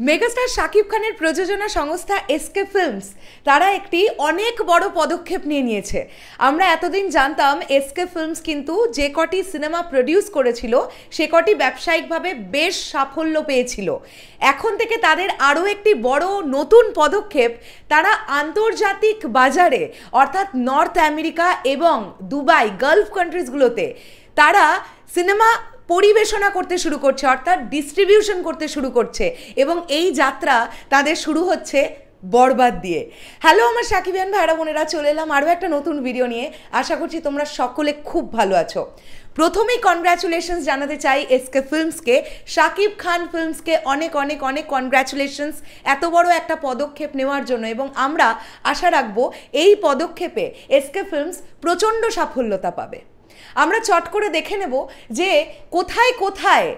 Megastar Shakib খানের প্রযোজনা সংস্থা এসকে ফিল্মস তারা একটি অনেক বড় পদক্ষেপ নিয়েছে। আমরা এতদিন জানতাম এসকে ফিল্মস কিন্তু যে কটি সিনেমা প্রডিউস করেছিল সে কটি ব্যবসায়িকভাবে বেশ সাফল্য পেয়েছিল। এখন থেকে তাদের আরও একটি বড় নতুন পদক্ষেপ, তারা আন্তর্জাতিক বাজারে অর্থাৎ নর্থ আমেরিকা এবং দুবাই গালফ কান্ট্রিজগুলোতে তারা সিনেমা পরিবেশনা করতে শুরু করছে, অর্থাৎ ডিস্ট্রিবিউশন করতে শুরু করছে এবং এই যাত্রা তাদের শুরু হচ্ছে বরবাদ দিয়ে। হ্যালো আমার সাকিবিয়ান ভাইরা বোনেরা, চলে এলাম আরও একটা নতুন ভিডিও নিয়ে। আশা করছি তোমরা সকলে খুব ভালো আছো। প্রথমেই কনগ্র্যাচুলেশনস জানাতে চাই এসকে ফিল্মসকে, শাকিব খান ফিল্মসকে অনেক অনেক অনেক কনগ্র্যাচুলেশনস এত বড় একটা পদক্ষেপ নেওয়ার জন্য, এবং আমরা আশা রাখবো এই পদক্ষেপে এসকে ফিল্মস প্রচণ্ড সাফল্যতা পাবে। আমরা চট করে দেখে নেব যে কোথায় কোথায়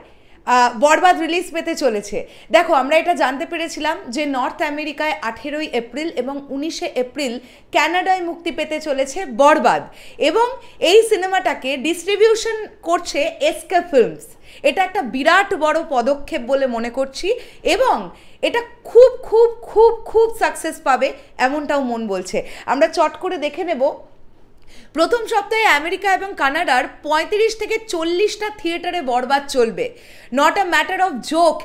বরবাদ রিলিজ পেতে চলেছে। দেখো, আমরা এটা জানতে পেরেছিলাম যে নর্থ আমেরিকায় 18ই এপ্রিল এবং 19শে এপ্রিল কানাডায় মুক্তি পেতে চলেছে বরবাদ, এবং এই সিনেমাটাকে ডিস্ট্রিবিউশন করছে এসকে ফিল্মস। এটা একটা বিরাট বড় পদক্ষেপ বলে মনে করছি এবং এটা খুব খুব খুব খুব সাকসেস পাবে এমনটাও মন বলছে। আমরা চট করে দেখে নেব। প্রথম সপ্তাহে আমেরিকা এবং কানাডার 35 থেকে 40টা থিয়েটারে বরবাদ চলবে। Not a matter of joke,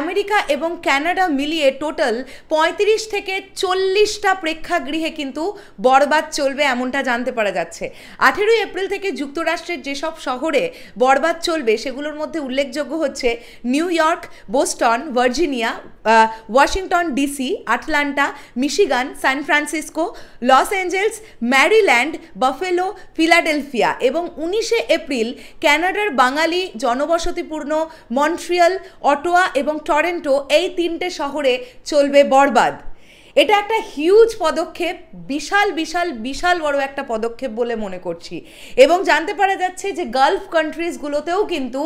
America এবং কানাডা মিলিয়ে টোটাল 35 থেকে 40টা প্রেক্ষাগৃহে কিন্তু বরবাদ চলবে এমনটা জানতে পারা যাচ্ছে। 18ই এপ্রিল থেকে যুক্তরাষ্ট্রের যেসব শহরে বরবাদ চলবে সেগুলোর মধ্যে উল্লেখযোগ্য হচ্ছে New York, Boston, Virginia, Washington DC, Atlanta, Michigan, San Francisco, Los Angeles, Maryland, Buffalo, Philadelphia, এবং 19শে এপ্রিল কানাডার বাঙালি জনবসতিপূর্ণ মন্ট্রিয়াল, অটোয়া এবং টরেন্টো, এই 3টে শহরে চলবে বরবাদ। এটা একটা হিউজ পদক্ষেপ, বিশাল বিশাল বিশাল বড় একটা পদক্ষেপ বলে মনে করছি। এবং জানতে পারা যাচ্ছে যে গালফ কান্ট্রিজগুলোতেও কিন্তু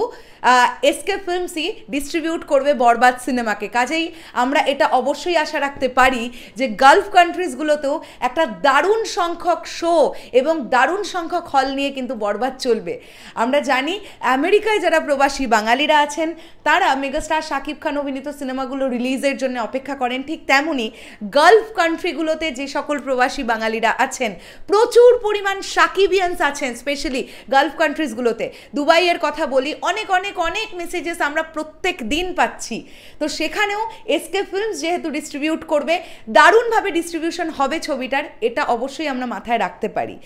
এসকে ফিল্মসই ডিস্ট্রিবিউট করবে বরবাদ সিনেমাকে। কাজেই আমরা এটা অবশ্যই আশা রাখতে পারি যে গালফ কান্ট্রিজগুলোতেও একটা দারুণ সংখ্যক শো এবং দারুণ সংখ্যক হল নিয়ে কিন্তু বরবাদ চলবে। আমরা জানি আমেরিকায় যারা প্রবাসী বাঙালিরা আছেন তারা মেগাস্টার শাকিব খান অভিনীত সিনেমাগুলো রিলিজের জন্য অপেক্ষা করেন, ঠিক তেমনই গালফ কান্ট্রিগুলোতে যে সকল প্রবাসী বাঙালিরা আছেন, প্রচুর পরিমাণ সাকিবিয়ানস আছেন, স্পেশালি গালফ কান্ট্রিজগুলোতে। দুবাইয়ের কথা বলি, অনেক অনেক অনেক মেসেজেস আমরা প্রত্যেক দিন পাচ্ছি। তো সেখানেও এসকে ফিল্মস যেহেতু ডিস্ট্রিবিউট করবে, দারুণভাবে ডিস্ট্রিবিউশন হবে ছবিটার, এটা অবশ্যই আমরা মাথায় রাখতে পারি।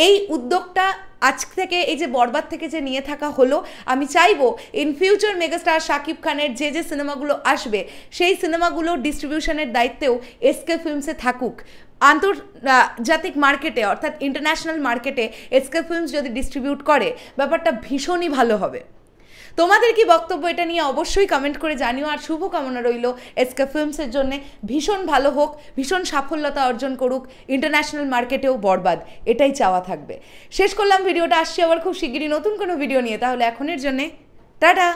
এই উদ্যোগটা আজ থেকে, এই যে বরবাদ থেকে যে নিয়ে থাকা হলো, আমি চাইবো ইন ফিউচার মেগাস্টার শাকিব খানের যে যে সিনেমাগুলো আসবে সেই সিনেমাগুলো ডিস্ট্রিবিউশনের দায়িত্বেও এসকে ফিল্মসে থাকুক। আন্তর্জাতিক মার্কেটে অর্থাৎ ইন্টারন্যাশনাল মার্কেটে এসকে ফিল্মস যদি ডিস্ট্রিবিউট করে ব্যাপারটা ভীষণই ভালো হবে। তোমাদের কি বক্তব্য এটা নিয়ে অবশ্যই কমেন্ট করে জানিও। আর শুভকামনা রইল এসকে ফিল্মসের জন্য, ভীষণ ভালো হোক, ভীষণ সাফল্যতা অর্জন করুক, ইন্টারন্যাশনাল মার্কেটেও বরবাদ, এটাই চাওয়া থাকবে। শেষ করলাম ভিডিওটা, আসছি আবার খুব শিগগিরই নতুন কোনো ভিডিও নিয়ে। তাহলে এখনের জন্যে টাটা।